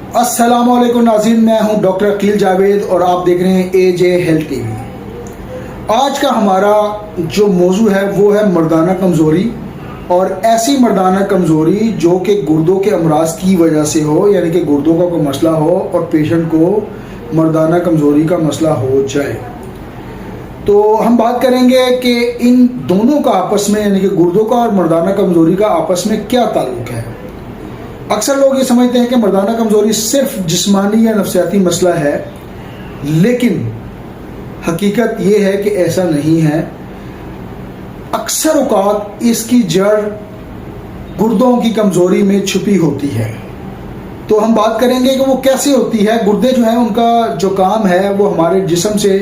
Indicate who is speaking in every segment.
Speaker 1: अस्सलाम वालेकुम नाज़रीन, मैं हूं डॉक्टर अकील जावेद और आप देख रहे हैं एजे हेल्थ टीवी। आज का हमारा जो मौजू है वो है मर्दाना कमज़ोरी, और ऐसी मर्दाना कमज़ोरी जो कि गुर्दों के अमराज की वजह से हो, यानी कि गुर्दों का कोई मसला हो और पेशेंट को मर्दाना कमज़ोरी का मसला हो जाए। तो हम बात करेंगे कि इन दोनों का आपस में, यानी कि गुर्दों का और मर्दाना कमज़ोरी का आपस में क्या ताल्लुक़ है। अक्सर लोग ये समझते हैं कि मर्दाना कमज़ोरी सिर्फ जिस्मानी या नफ्सियाती मसला है, लेकिन हकीकत ये है कि ऐसा नहीं है। अक्सर औक़ात इसकी जड़ गुर्दों की कमज़ोरी में छुपी होती है। तो हम बात करेंगे कि वो कैसे होती है। गुर्दे जो हैं उनका जो काम है वो हमारे जिस्म से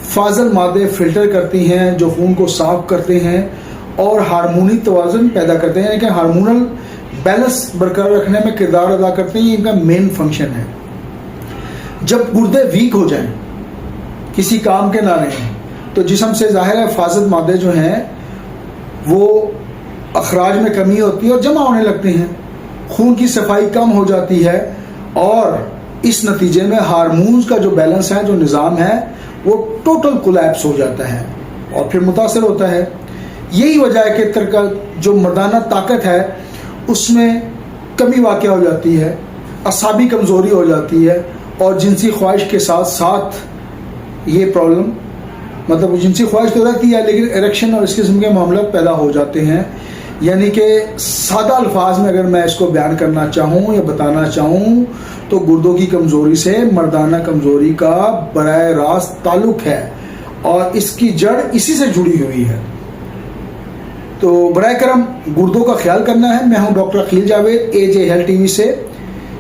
Speaker 1: फाजल मादे फ़िल्टर करती हैं, जो खून को साफ करते हैं और हार्मोनी तवाज़ुन पैदा करते हैं, यानी कि हार्मोनल बैलेंस बरकरार रखने में किरदार अदा करते हैं। ये इनका मेन फंक्शन है। जब गुर्दे वीक हो जाएं, किसी काम के ना रहें, तो जिस्म से ज़ाहिर है फाजल मादे जो हैं वो अखराज में कमी होती है और जमा होने लगते हैं, खून की सफाई कम हो जाती है और इस नतीजे में हार्मोन्स का जो बैलेंस है, जो निज़ाम है, वो टोटल कोलैप्स हो जाता है और फिर मुतासर होता है। यही वजह है कि तरका जो मर्दाना ताकत है उसमें कमी वाक़ हो जाती है, असाबी कमज़ोरी हो जाती है और जिनसी ख्वाहिश के साथ साथ ये प्रॉब्लम, मतलब जिनसी ख्वाहिश तो रहती है लेकिन इरेक्शन और इस किस्म के मामला पैदा हो जाते हैं। यानी कि सादा अल्फाज में अगर मैं इसको बयान करना चाहूँ या बताना चाहूँ तो गुर्दों की कमज़ोरी से मर्दाना कमज़ोरी का बराह रास्त ताल्लुक़ है और इसकी जड़ इसी से जुड़ी हुई है। तो बराए करम गुर्दों का ख्याल करना है। मैं हूं डॉक्टर अकील जावेद, एजे हेल्थ टीवी से।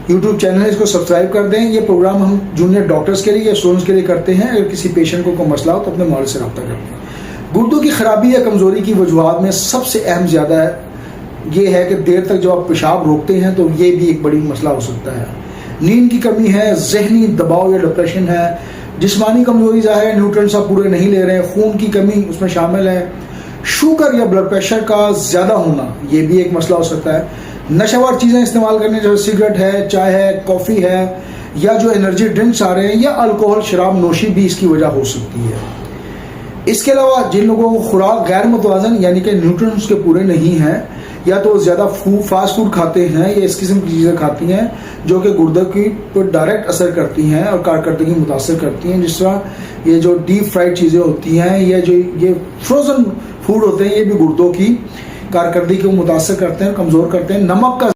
Speaker 1: यूट्यूब चैनल है, इसको सब्सक्राइब कर दें। ये प्रोग्राम हम जूनियर डॉक्टर्स के लिए या स्टूडेंट्स के लिए करते हैं। अगर किसी पेशेंट को कोई मसला हो तो अपने मौलवी से रब्ता करते हैं। गुर्दों की खराबी या कमज़ोरी की वजूहात में सबसे अहम ज़्यादा ये है कि देर तक जब आप पेशाब रोकते हैं तो ये भी एक बड़ी मसला हो सकता है। नींद की कमी है, जहनी दबाव या डिप्रेशन है, जिस्मानी कमज़ोरी ज़ाहिर है, न्यूट्रिएंट्स आप पूरे नहीं ले रहे हैं, खून की कमी उसमें शामिल है, शुगर या ब्लड प्रेशर का ज़्यादा होना ये भी एक मसला हो सकता है, नशावर चीज़ें इस्तेमाल करने जैसे सिगरेट है, चाय है, कॉफ़ी है, या जो एनर्जी ड्रिंक्स आ रहे हैं, या अल्कोहल शराब नोशी भी इसकी वजह हो सकती है। इसके अलावा जिन लोगों को खुराक गैर मुतवाज़न यानी कि न्यूट्रिएंट्स के पूरे नहीं हैं, या तो ज़्यादा फास्ट फूड खाते हैं या इस किस्म की चीज़ें खाती हैं जो कि गुर्दे की पर डायरेक्ट असर करती हैं और कारकर्दगी मुतासर करती हैं, जिस तरह ये जो डीप फ्राइड चीज़ें होती हैं या जो ये फ्रोज़न फूड होते हैं, ये भी गुर्दों की कारकर्दगी को मुतासर करते हैं, कमज़ोर करते हैं। नमक का